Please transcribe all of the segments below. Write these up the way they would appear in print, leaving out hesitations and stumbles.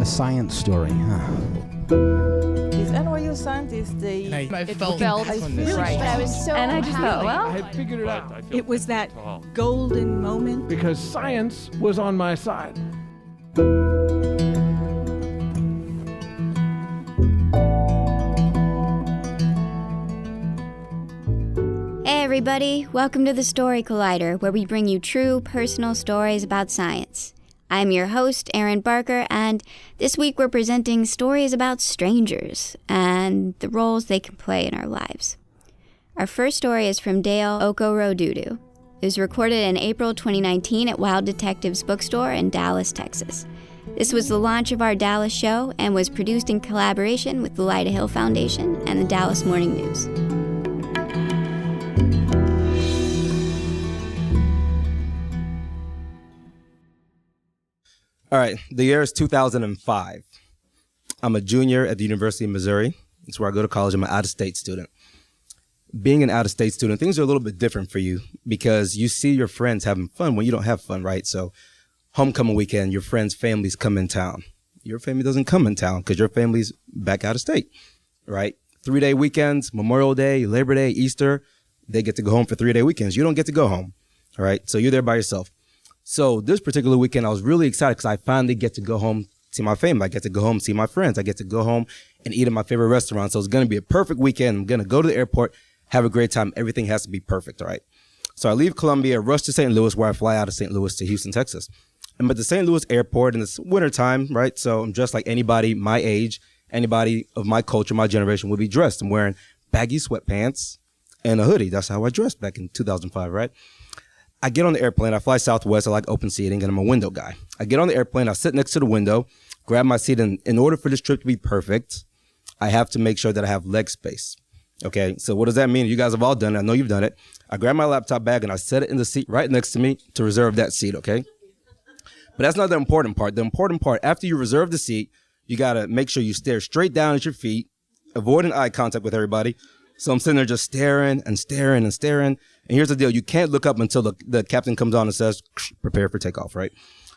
A science story, huh? These NYU scientists, I felt right. But I was so and I just thought, well, I had figured it out It was that golden moment. because science was on my side. Hey everybody, welcome to the Story Collider, where we bring you true personal stories about science. I'm your host, Erin Barker, and this week we're presenting stories about strangers and the roles they can play in our lives. Our first story is from Dale Okorodudu. It was recorded in April 2019 at Wild Detectives Bookstore in Dallas, Texas. This was the launch of our Dallas show and was produced in collaboration with the Lyda Hill Foundation and the Dallas Morning News. All right, the year is 2005. I'm a junior at the University of Missouri. It's where I go to college. I'm an out-of-state student. Being an out-of-state student, things are a little bit different for you because you see your friends having fun when you don't have fun, right? So homecoming weekend, your friends' families come in town. Your family doesn't come in town because your family's back out of state, right? 3-day weekends, Memorial Day, Labor Day, Easter, they get to go home for 3-day weekends. You don't get to go home, all right? So you're there by yourself. So this particular weekend, I was really excited because I finally get to go home, see my family. I get to go home, see my friends. I get to go home and eat at my favorite restaurant. So it's going to be a perfect weekend. I'm going to go to the airport, have a great time. Everything has to be perfect, all right? So I leave Columbia, rush to St. Louis, where I fly out of St. Louis to Houston, Texas. I'm at the St. Louis airport, and it's wintertime, right? So I'm dressed like anybody my age, anybody of my culture, my generation would be dressed. I'm wearing baggy sweatpants and a hoodie. That's how I dressed back in 2005, right? I get on the airplane. I fly Southwest. I like open seating, and I'm a window guy. I get on the airplane. I sit next to the window, grab my seat. And in order for this trip to be perfect, I have to make sure that I have leg space. Okay, so what does that mean? You guys have all done it. I know you've done it. I grab my laptop bag, and I set it in the seat right next to me to reserve that seat, okay? But that's not the important part. The important part, after you reserve the seat, you got to make sure you stare straight down at your feet, avoiding eye contact with everybody. So I'm sitting there just staring and staring and staring. And here's the deal. You can't look up until the captain comes on and says, prepare for takeoff, right?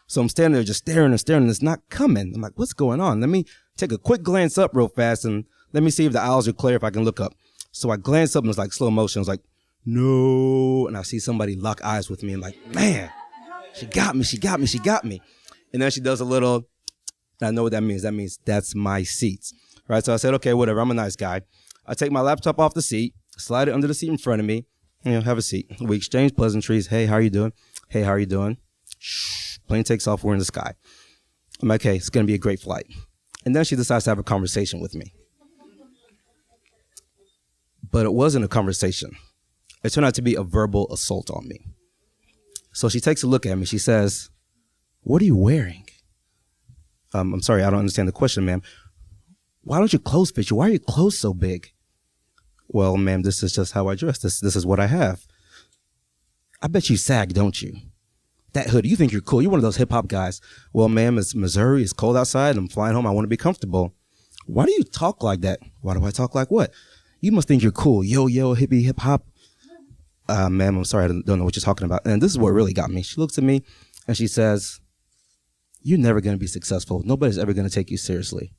So I'm standing there just staring and staring, and it's not coming. I'm like, what's going on? Let me take a quick glance up real fast, and let me see if the aisles are clear, if I can look up. So I glance up, and it's like slow motion. It's like, no. And I see somebody lock eyes with me, and like, man, she got me, she got me, she got me. And then she does a little, I know what that means. That means that's my seat, right? So I said, okay, whatever. I'm a nice guy. I take my laptop off the seat, slide it under the seat in front of me, have a seat. We exchange pleasantries. Hey, how are you doing? Hey, how are you doing? Shh, plane takes off. We're in the sky. I'm like, okay, it's going to be a great flight. And then she decides to have a conversation with me. But it wasn't a conversation. It turned out to be a verbal assault on me. So she takes a look at me. She says, what are you wearing? I'm sorry, I don't understand the question, ma'am. Why don't your clothes fit you? Why are your clothes so big? Well, ma'am, this is just how I dress. This is what I have. I bet you sag, don't you? That hoodie, you think you're cool. You're one of those hip hop guys. Well, ma'am, it's Missouri. It's cold outside. I'm flying home. I want to be comfortable. Why do you talk like that? Why do I talk like what? You must think you're cool. Yo, hippie, hip hop. Ma'am, I'm sorry. I don't know what you're talking about. And this is what really got me. She looks at me and she says, you're never going to be successful. Nobody's ever going to take you seriously.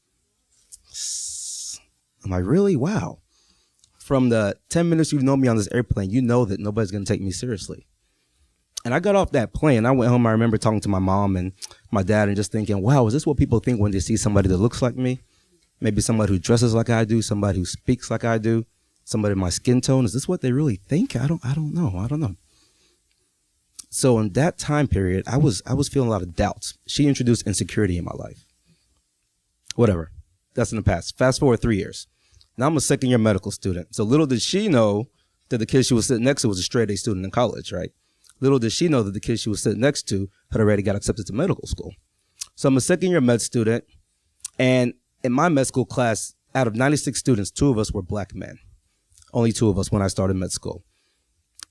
I'm like, really? Wow. From the 10 minutes you've known me on this airplane, you know that nobody's going to take me seriously. And I got off that plane. I went home. I remember talking to my mom and my dad and just thinking, wow, is this what people think when they see somebody that looks like me? Maybe somebody who dresses like I do, somebody who speaks like I do, somebody in my skin tone. Is this what they really think? I don't know. So in that time period, I was feeling a lot of doubts. She introduced insecurity in my life. Whatever. That's in the past. Fast forward 3 years. Now I'm a second-year medical student. So little did she know that the kid she was sitting next to was a straight-A student in college, right? Little did she know that the kid she was sitting next to had already got accepted to medical school. So I'm a second-year med student, and in my med school class, out of 96 students, 2 of us were black men. Only 2 of us when I started med school.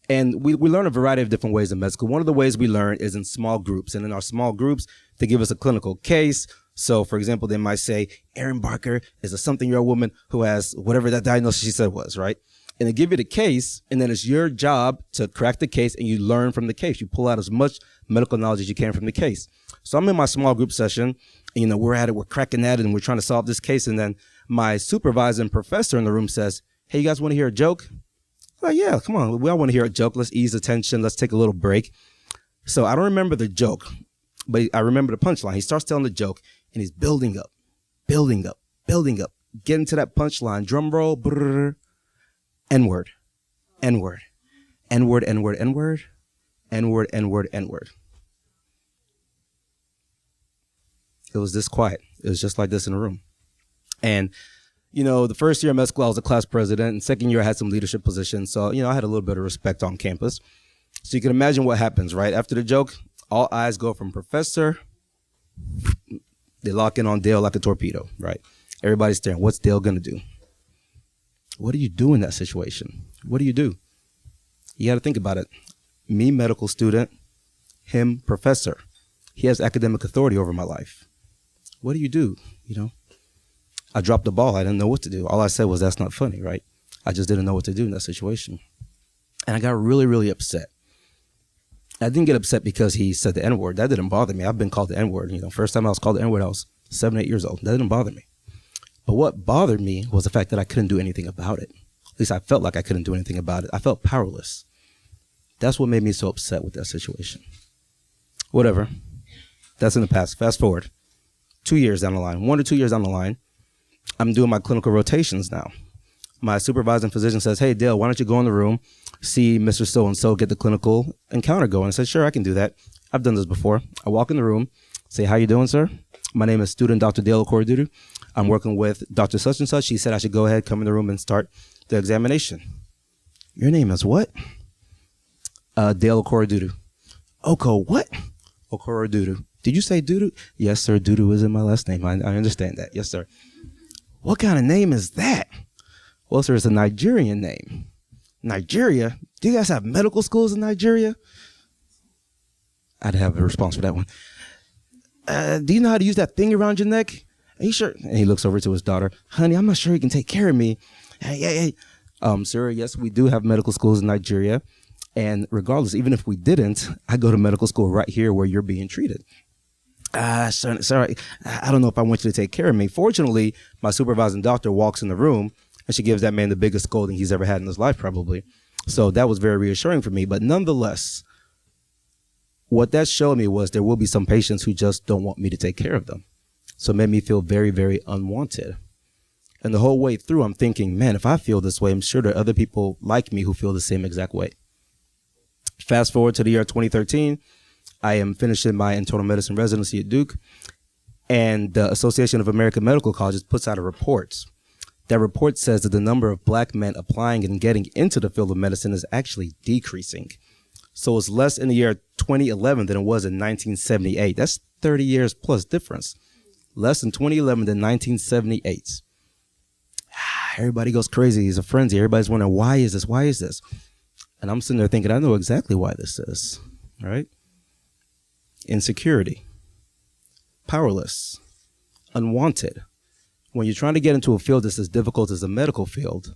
And we learn a variety of different ways in med school. One of the ways we learn is in small groups. And in our small groups, they give us a clinical case. So, for example, they might say, Erin Barker is a something-year-old woman who has whatever that diagnosis she said was, right? And they give you the case, and then it's your job to crack the case, and you learn from the case. You pull out as much medical knowledge as you can from the case. So I'm in my small group session, and, we're at it, we're cracking at it, and we're trying to solve this case. And then my supervisor and professor in the room says, hey, you guys want to hear a joke? I'm like, yeah, come on. We all want to hear a joke. Let's ease the tension. Let's take a little break. So I don't remember the joke, but I remember the punchline. He starts telling the joke, and he's building up, getting to that punchline. Drum roll, brrr, N-word, N-word, N-word, N-word, N-word, N-word, N-word, N-word. It was this quiet. It was just like this in a room. And, the first year of med school, I was a class president. And second year, I had some leadership positions. So, I had a little bit of respect on campus. So you can imagine what happens, right? After the joke, all eyes go from professor. They lock in on Dale like a torpedo, right? Everybody's staring. What's Dale going to do? What do you do in that situation? What do? You got to think about it. Me, medical student. Him, professor. He has academic authority over my life. What do? I dropped the ball. I didn't know what to do. All I said was, that's not funny, right? I just didn't know what to do in that situation. And I got really, really upset. I didn't get upset because he said the N-word. That didn't bother me. I've been called the N-word. First time I was called the N-word, I was 7, 8 years old. That didn't bother me. But what bothered me was the fact that I couldn't do anything about it. At least I felt like I couldn't do anything about it. I felt powerless. That's what made me so upset with that situation. Whatever. That's in the past. Fast forward. 2 years down the line, 1 to 2 years down the line, I'm doing my clinical rotations now. My supervising physician says, hey, Dale, why don't you go in the room, see Mr. So-and-so, get the clinical encounter going. I said, sure, I can do that. I've done this before. I walk in the room, say, how you doing, sir? My name is student Dr. Dale Okorodudu. I'm working with Dr. Such and Such. She said I should go ahead, come in the room and start the examination. Your name is what? Dale Okorodudu. Oko what? Okorodudu. Did you say Dudu? Yes, sir. Dudu is in my last name. I understand that. Yes, sir. What kind of name is that? Well, sir, it's a Nigerian name. Nigeria? Do you guys have medical schools in Nigeria? I'd have a response for that one. Do you know how to use that thing around your neck? Are you sure? And he looks over to his daughter. Honey, I'm not sure you can take care of me. Hey. Sir, yes, we do have medical schools in Nigeria. And regardless, even if we didn't, I go to medical school right here where you're being treated. Sorry, I don't know if I want you to take care of me. Fortunately, my supervising doctor walks in the room and she gives that man the biggest scolding he's ever had in his life, probably. So that was very reassuring for me. But nonetheless, what that showed me was there will be some patients who just don't want me to take care of them. So it made me feel very, very unwanted. And the whole way through, I'm thinking, man, if I feel this way, I'm sure there are other people like me who feel the same exact way. Fast forward to the year 2013. I am finishing my internal medicine residency at Duke, and the Association of American Medical Colleges puts out a report. That report says that the number of black men applying and getting into the field of medicine is actually decreasing. So it's less in the year 2011 than it was in 1978. That's 30 years plus difference. Less in 2011 than 1978. Everybody goes crazy. He's a frenzy. Everybody's wondering, why is this? Why is this? And I'm sitting there thinking, I know exactly why this is, right? Insecurity, powerless, unwanted. When you're trying to get into a field that's as difficult as the medical field,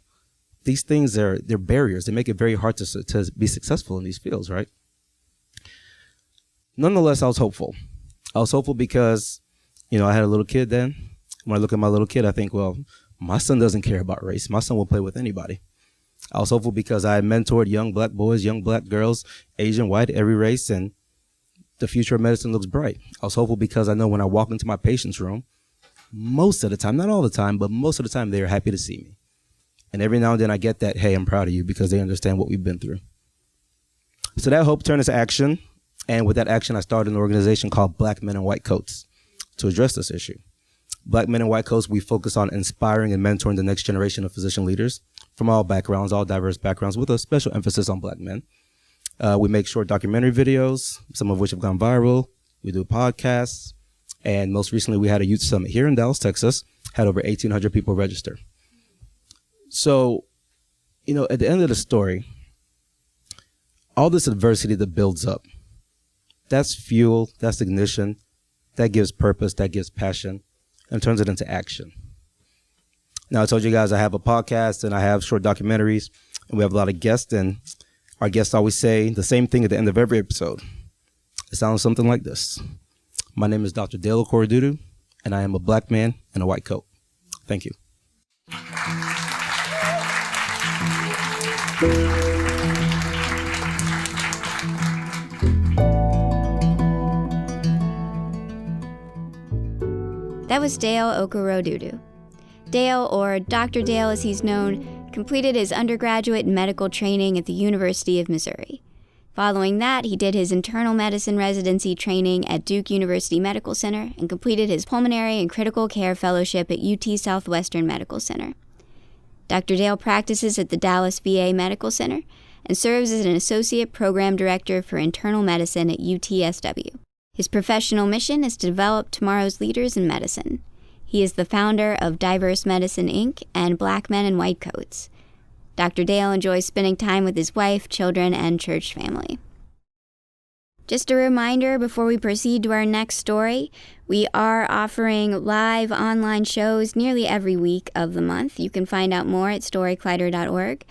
these things they're barriers. They make it very hard to be successful in these fields, right? Nonetheless, I was hopeful. I was hopeful because, I had a little kid then. When I look at my little kid, I think, well, my son doesn't care about race. My son will play with anybody. I was hopeful because I had mentored young black boys, young black girls, Asian, white, every race, and the future of medicine looks bright. I was hopeful because I know when I walk into my patient's room, most of the time, not all the time, but most of the time, they're happy to see me. And every now and then I get that, hey, I'm proud of you, because they understand what we've been through. So that hope turned into action. And with that action, I started an organization called Black Men in White Coats to address this issue. Black Men in White Coats, we focus on inspiring and mentoring the next generation of physician leaders from all backgrounds, all diverse backgrounds, with a special emphasis on black men. We make short documentary videos, some of which have gone viral. We do podcasts. And most recently, we had a youth summit here in Dallas, Texas, had over 1,800 people register. So, at the end of the story, all this adversity that builds up, that's fuel, that's ignition, that gives purpose, that gives passion, and turns it into action. Now, I told you guys I have a podcast and I have short documentaries, and we have a lot of guests, and our guests always say the same thing at the end of every episode. It sounds something like this. My name is Dr. Dale Okorodudu, and I am a black man in a white coat. Thank you. That was Dale Okorodudu. Dale, or Dr. Dale as he's known, completed his undergraduate medical training at the University of Missouri. Following that, he did his internal medicine residency training at Duke University Medical Center and completed his Pulmonary and Critical Care Fellowship at UT Southwestern Medical Center. Dr. Dale practices at the Dallas VA Medical Center and serves as an Associate Program Director for Internal Medicine at UTSW. His professional mission is to develop tomorrow's leaders in medicine. He is the founder of DiverseMedicine Inc. and Black Men in White Coats. Dr. Dale enjoys spending time with his wife, children, and church family. Just a reminder before we proceed to our next story, we are offering live online shows nearly every week of the month. You can find out more at storycollider.org.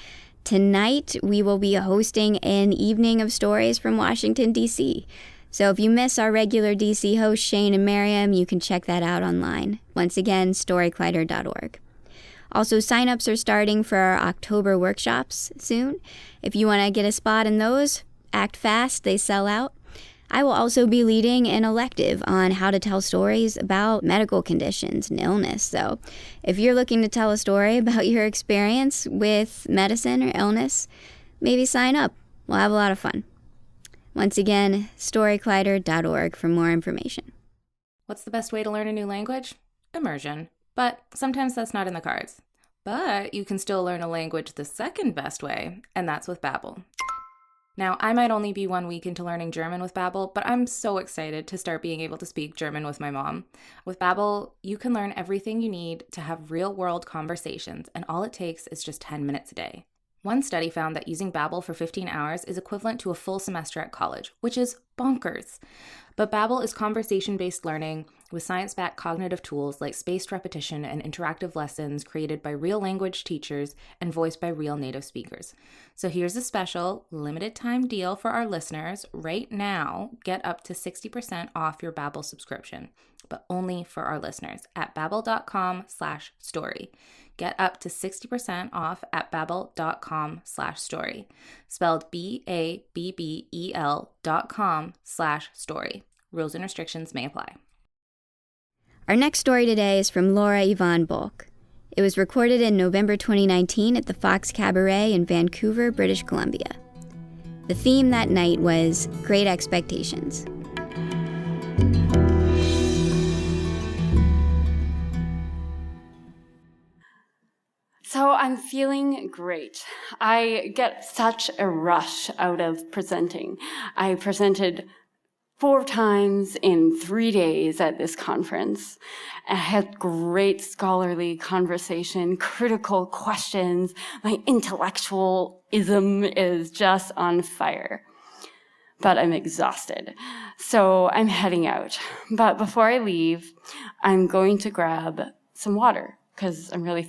Tonight, we will be hosting an evening of stories from Washington, D.C. So if you miss our regular D.C. hosts, Shane and Miriam, you can check that out online. Once again, storycollider.org. Also, signups are starting for our October workshops soon. If you want to get a spot in those, act fast, they sell out. I will also be leading an elective on how to tell stories about medical conditions and illness. So if you're looking to tell a story about your experience with medicine or illness, maybe sign up. We'll have a lot of fun. Once again, storycollider.org for more information. What's the best way to learn a new language? Immersion. But sometimes that's not in the cards. But you can still learn a language the second best way, and that's with Babbel. Now, I might only be 1 week into learning German with Babbel, but I'm so excited to start being able to speak German with my mom. With Babbel, you can learn everything you need to have real-world conversations, and all it takes is just 10 minutes a day. One study found that using Babbel for 15 hours is equivalent to a full semester at college, which is bonkers. But Babbel is conversation-based learning with science-backed cognitive tools like spaced repetition and interactive lessons created by real language teachers and voiced by real native speakers. So here's a special limited-time deal for our listeners. Right now, get up to 60% off your Babbel subscription, but only for our listeners at babbel.com/story. Get up to 60% off at babbel.com/story. Spelled BABBEL.com/story. Rules and restrictions may apply. Our next story today is from Laura Yvonne Bulk. It was recorded in November 2019 at the Fox Cabaret in Vancouver, British Columbia. The theme that night was Great Expectations. So I'm feeling great. I get such a rush out of presenting. I presented 4 times in 3 days at this conference. I had great scholarly conversation, critical questions. My intellectualism is just on fire. But I'm exhausted. So I'm heading out. But before I leave, I'm going to grab some water because I'm really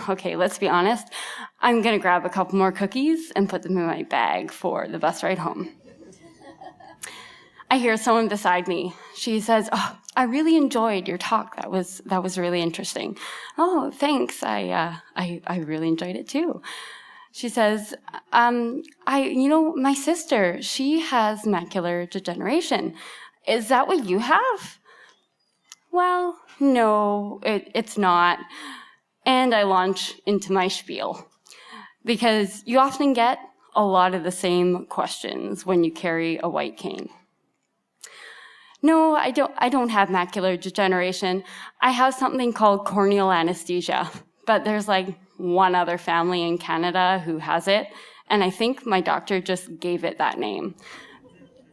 okay, let's be honest. I'm going to grab a couple more cookies and put them in my bag for the bus ride home. I hear someone beside me. She says, "Oh, I really enjoyed your talk. That was really interesting." "Oh, thanks. I really enjoyed it too." She says, my sister, she has macular degeneration. Is that what you have?" "Well, no, it's not." And I launch into my spiel because you often get a lot of the same questions when you carry a white cane. "No, I don't have macular degeneration. I have something called corneal anesthesia, but there's like one other family in Canada who has it, and I think my doctor just gave it that name.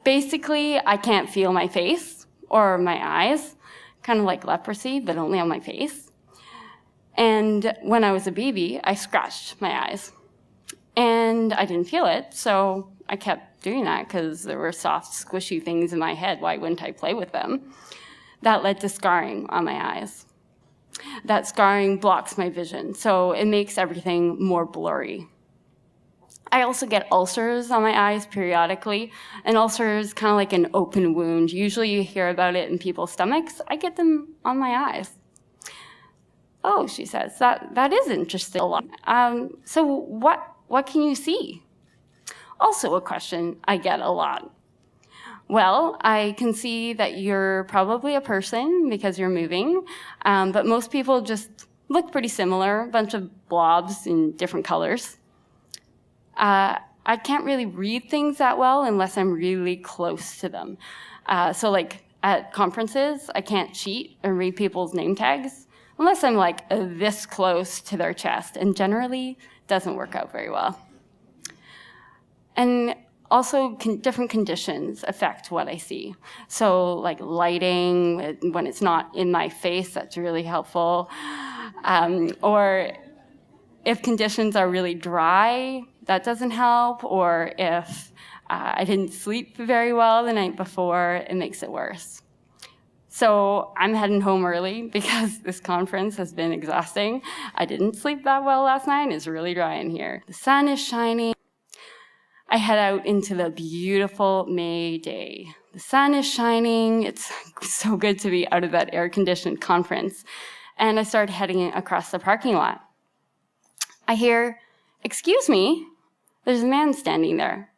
Basically, I can't feel my face or my eyes, kind of like leprosy, but only on my face. And when I was a baby, I scratched my eyes. And I didn't feel it, so I kept doing that because there were soft, squishy things in my head. Why wouldn't I play with them? That led to scarring on my eyes. That scarring blocks my vision, so it makes everything more blurry. I also get ulcers on my eyes periodically. An ulcer is kind of like an open wound. Usually you hear about it in people's stomachs. I get them on my eyes. Oh, she says, that is interesting. So what can you see? Also a question I get a lot. Well, I can see that you're probably a person because you're moving, but most people just look pretty similar, a bunch of blobs in different colors. I can't really read things that well unless I'm really close to them. So like at conferences, I can't cheat and read people's name tags unless I'm like this close to their chest, and generally doesn't work out very well. And also different conditions affect what I see. So like lighting, when it's not in my face, that's really helpful. Or if conditions are really dry, that doesn't help. Or if I didn't sleep very well the night before, it makes it worse. So I'm heading home early because this conference has been exhausting. I didn't sleep that well last night, and it's really dry in here. The sun is shining. I head out into the beautiful May day. The sun is shining. It's so good to be out of that air-conditioned conference. And I start heading across the parking lot. I hear, "Excuse me," there's a man standing there.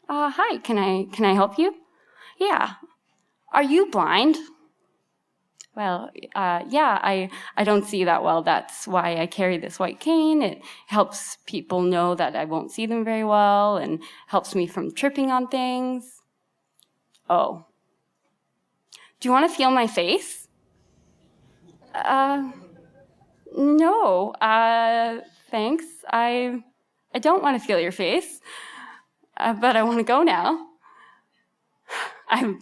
Hi, can I help you? Yeah. Are you blind? Well, yeah, I don't see that well. That's why I carry this white cane. It helps people know that I won't see them very well and helps me from tripping on things. Oh. Do you want to feel my face? No, thanks. I don't want to feel your face, but I want to go now. I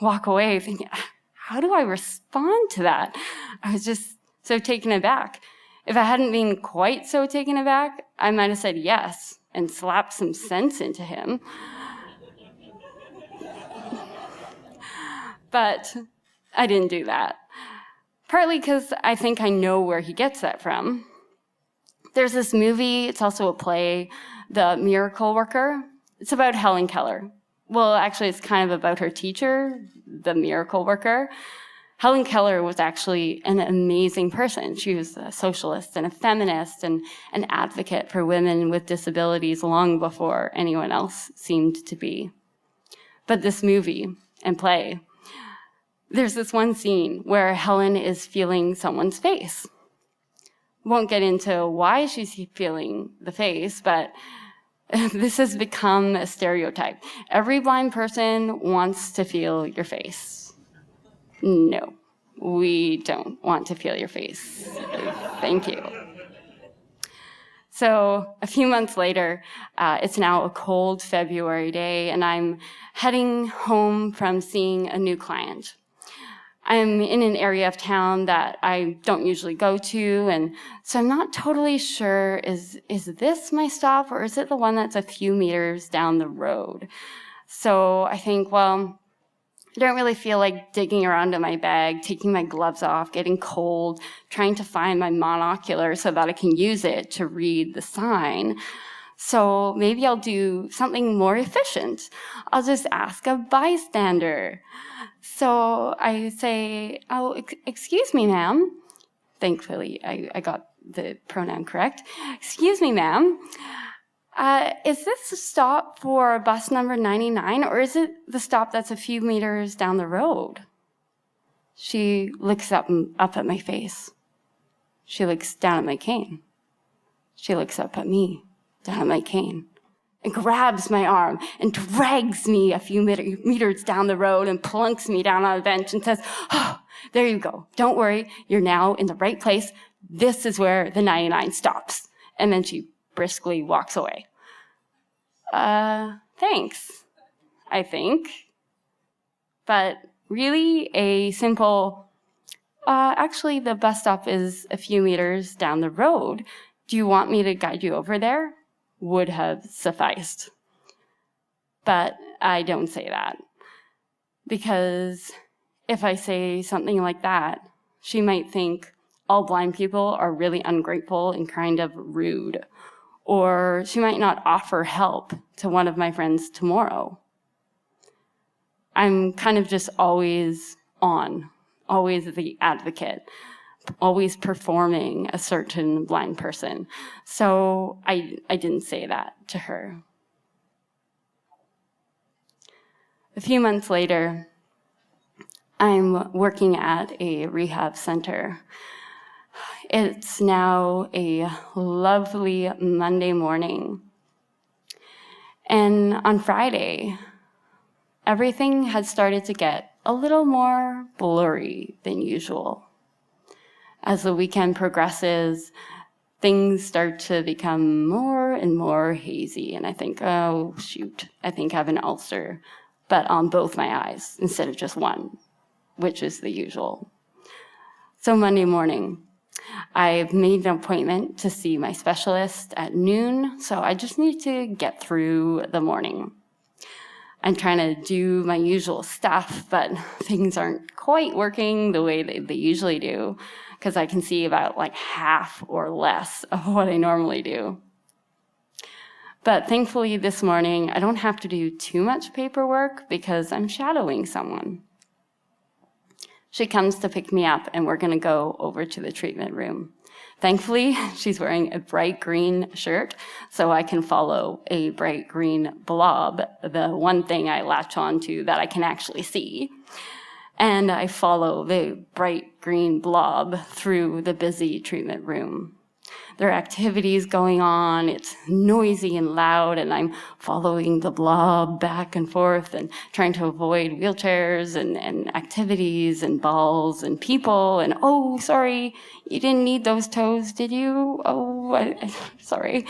walk away thinking, how do I respond to that? I was just so taken aback. If I hadn't been quite so taken aback, I might have said yes and slapped some sense into him. But I didn't do that. Partly because I think I know where he gets that from. There's this movie, it's also a play, The Miracle Worker. It's about Helen Keller. Well, actually, it's kind of about her teacher, the miracle worker. Helen Keller was actually an amazing person. She was a socialist and a feminist and an advocate for women with disabilities long before anyone else seemed to be. But this movie and play, there's this one scene where Helen is feeling someone's face. Won't get into why she's feeling the face, but this has become a stereotype. Every blind person wants to feel your face. No, we don't want to feel your face. Thank you. So a few months later, it's now a cold February day, and I'm heading home from seeing a new client. I'm in an area of town that I don't usually go to, and so I'm not totally sure, is this my stop, or is it the one that's a few meters down the road? So I think, well, I don't really feel like digging around in my bag, taking my gloves off, getting cold, trying to find my monocular so that I can use it to read the sign. So maybe I'll do something more efficient. I'll just ask a bystander. So I say, "Oh, excuse me, ma'am." Thankfully, I got the pronoun correct. "Excuse me, ma'am. Is this a stop for bus number 99, or is it the stop that's a few meters down the road?" She looks up at my face. She looks down at my cane. She looks up at me, down at my cane, and grabs my arm and drags me a few meters down the road and plunks me down on a bench and says, "Oh, there you go. Don't worry. You're now in the right place. This is where the 99 stops." And then she briskly walks away. Thanks, I think. But really a simple, actually the bus stop is a few meters down the road. Do you want me to guide you over there? Would have sufficed. But I don't say that, because if I say something like that, she might think all blind people are really ungrateful and kind of rude. or she might not offer help to one of my friends tomorrow. I'm kind of just always on, always the advocate, always performing a certain blind person. So I didn't say that to her. A few months later, I'm working at a rehab center. It's now a lovely Monday morning. And on Friday, everything had started to get a little more blurry than usual. As the weekend progresses, things start to become more and more hazy, and I think, oh, shoot, I think I have an ulcer, but on both my eyes instead of just one, which is the usual. So Monday morning, I've made an appointment to see my specialist at noon, so I just need to get through the morning. I'm trying to do my usual stuff, but things aren't quite working the way they usually do, because I can see about like half or less of what I normally do. But thankfully this morning, I don't have to do too much paperwork because I'm shadowing someone. She comes to pick me up, and we're going to go over to the treatment room. Thankfully, she's wearing a bright green shirt, so I can follow a bright green blob, the one thing I latch on to that I can actually see. And I follow the bright green blob through the busy treatment room. There are activities going on, it's noisy and loud, and I'm following the blob back and forth and trying to avoid wheelchairs and activities and balls and people, and oh, sorry, you didn't need those toes, did you? Oh, sorry.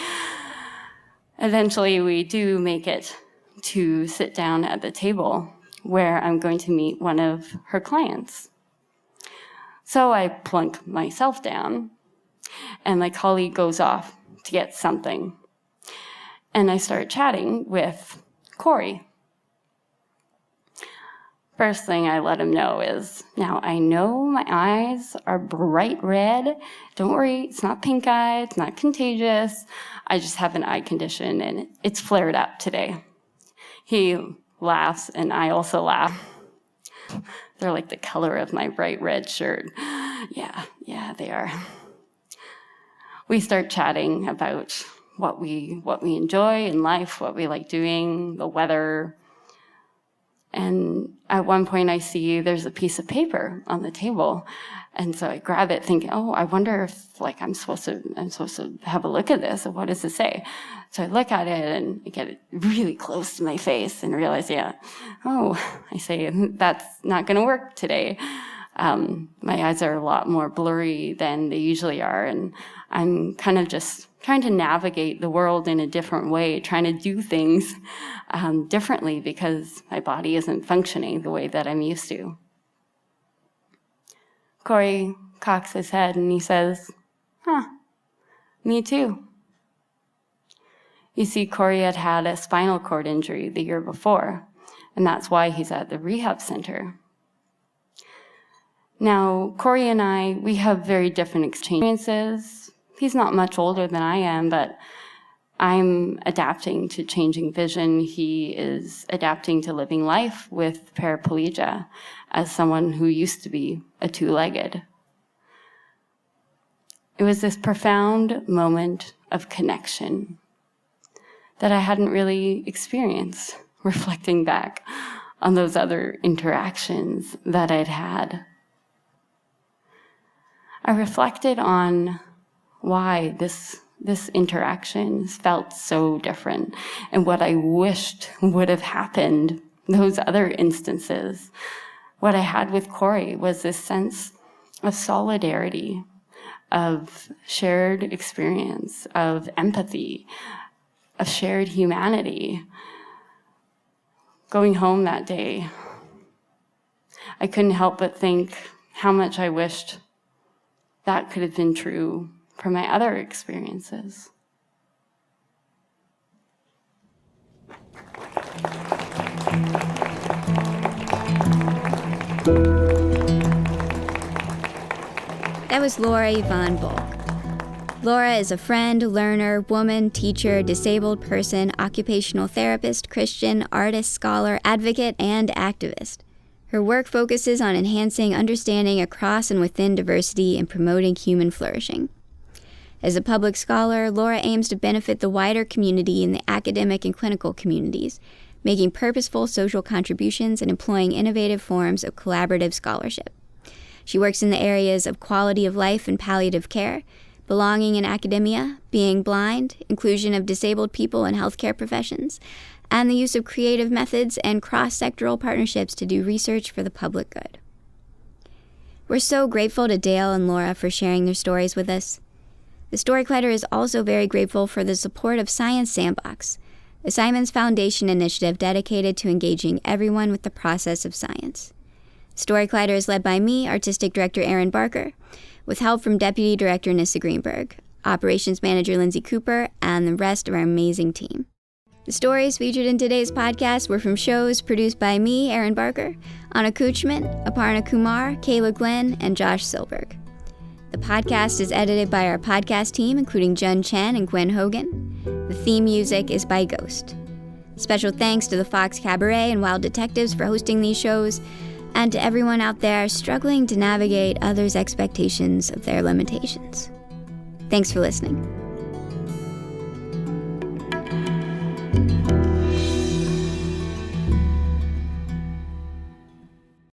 Eventually, we do make it to sit down at the table where I'm going to meet one of her clients. So I plunk myself down, and my colleague goes off to get something. And I start chatting with Corey. First thing I let him know is, now I know my eyes are bright red. Don't worry, it's not pink eye, it's not contagious. I just have an eye condition and it's flared up today. He laughs and I also laugh. They're like the color of my bright red shirt. Yeah, they are. We start chatting about what we enjoy in life, what we like doing, the weather. And at one point I see there's a piece of paper on the table. And so I grab it thinking, oh, I wonder if I'm supposed to have a look at this. What does it say? So I look at it and I get it really close to my face and realize, I say, that's not going to work today. My eyes are a lot more blurry than they usually are, and I'm kind of just trying to navigate the world in a different way, trying to do things differently because my body isn't functioning the way that I'm used to. Corey cocks his head and he says, me too. You see, Corey had had a spinal cord injury the year before, and that's why he's at the rehab center. Now, Corey and I, we have very different experiences. He's not much older than I am, but I'm adapting to changing vision. He is adapting to living life with paraplegia as someone who used to be a two-legged. It was this profound moment of connection that I hadn't really experienced, reflecting back on those other interactions that I'd had. I reflected on why this interaction felt so different and what I wished would have happened those other instances. What I had with Corey was this sense of solidarity, of shared experience, of empathy, of shared humanity. Going home that day, I couldn't help but think how much I wished that could have been true for my other experiences. That was Laura Yvonne Bulk. Laura is a friend, learner, woman, teacher, disabled person, occupational therapist, Christian, artist, scholar, advocate, and activist. Her work focuses on enhancing understanding across and within diversity and promoting human flourishing. As a public scholar, Laura aims to benefit the wider community in the academic and clinical communities, making purposeful social contributions and employing innovative forms of collaborative scholarship. She works in the areas of quality of life and palliative care, belonging in academia, being blind, inclusion of disabled people in healthcare professions, and the use of creative methods and cross-sectoral partnerships to do research for the public good. We're so grateful to Dale and Laura for sharing their stories with us. The Story Collider is also very grateful for the support of Science Sandbox, a Simons Foundation initiative dedicated to engaging everyone with the process of science. Story Collider is led by me, Artistic Director Erin Barker, with help from Deputy Director Nissa Greenberg, Operations Manager Lindsay Cooper, and the rest of our amazing team. The stories featured in today's podcast were from shows produced by me, Erin Barker, Anna Kuchman, Aparna Kumar, Kayla Glenn, and Josh Silberg. The podcast is edited by our podcast team, including Jun Chen and Gwen Hogan. The theme music is by Ghost. Special thanks to the Fox Cabaret and Wild Detectives for hosting these shows, and to everyone out there struggling to navigate others' expectations of their limitations. Thanks for listening.